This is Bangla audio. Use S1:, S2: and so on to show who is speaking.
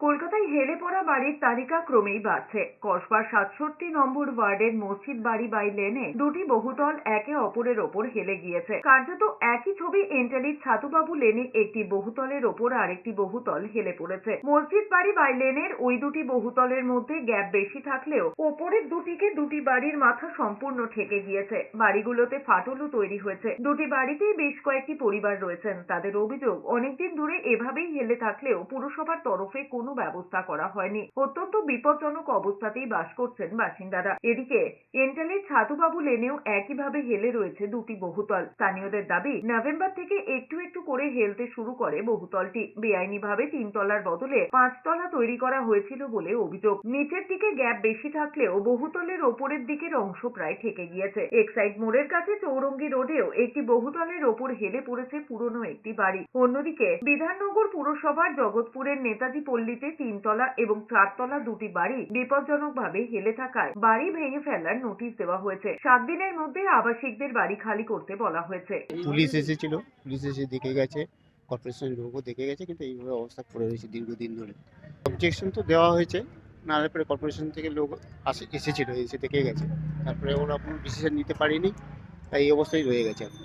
S1: কলকাতায় হেলে পড়া বাড়ির তালিকা ক্রমেই বাড়ছে। কসবার ৬৭ নম্বর ওয়ার্ডের মসজিদ বাড়ি বাই লেনে দুটি বহুতল একে অপরের ওপর হেলে গিয়েছে। কার্যত একই ছবি এন্টালির ছাতুবাবু লেনে একটি বহুতলের ওপর আরেকটি বহুতল হেলে পড়েছে। মসজিদ বাড়ি বাই লেনের ওই দুটি বহুতলের মধ্যে গ্যাপ বেশি থাকলেও ওপরের দুটিকে দুটি বাড়ির মাথা সম্পূর্ণ ঠেকে গিয়েছে। বাড়িগুলোতে ফাটলও তৈরি হয়েছে। দুটি বাড়িতেই বেশ কয়েকটি পরিবার রয়েছেন। তাদের অভিযোগ, অনেকদিন ধরে এভাবেই হেলে থাকলেও পুরসভার তরফে কোনো ব্যবস্থা করা হয়নি। অত্যন্ত বিপজ্জনক অবস্থাতেই বাস করছেন বাসিন্দারা। এদিকে এন্টালের ছাতুবাবু লেনেও একইভাবে হেলে রয়েছে দুটি বহুতল। স্থানীয়দের দাবি, নভেম্বর থেকে একটু একটু করে হেলতে শুরু করে বহুতলটি। বেআইনিভাবে 3 তলার বদলে 5 তলা তৈরি করা হয়েছিল বলে অভিযোগ। নিচের দিকে গ্যাপ বেশি থাকলেও বহুতলের ওপরের দিকের অংশ প্রায় ঠেকে গিয়েছে। এক্সাইড মোড়ের কাছে চৌরঙ্গি রোডেও একটি বহুতলের ওপর হেলে পড়েছে পুরনো একটি বাড়ি। অন্যদিকে বিধাননগর পুরসভার জগৎপুরের নেতাজি পল্লীতে 3 তলা এবং 4 তলা দুটি বাড়ি বিপজ্জনকভাবে হেলে থাকায় বাড়ি ভেঙে ফেলার নোটিশ দেওয়া হয়েছে। 7 দিনের মধ্যে আবাসিকদের বাড়ি খালি করতে বলা হয়েছে।
S2: পুলিশ এসেছিল, পুলিশ এসে দেখে গেছে, কর্পোরেশনের লোকও দেখে গেছে, কিন্তু এইভাবে অবস্থা পড়ে রয়েছে দীর্ঘদিন ধরে। অবজেকশন তো দেওয়া হয়েছে, নাহলে পরে কর্পোরেশন থেকে লোক এসেছিল, এসে দেখে গেছে। তারপরে ওরা কোনো ডিসিশন নিতে পারেনি, তাই এই অবস্থায় রয়ে গেছে এখন।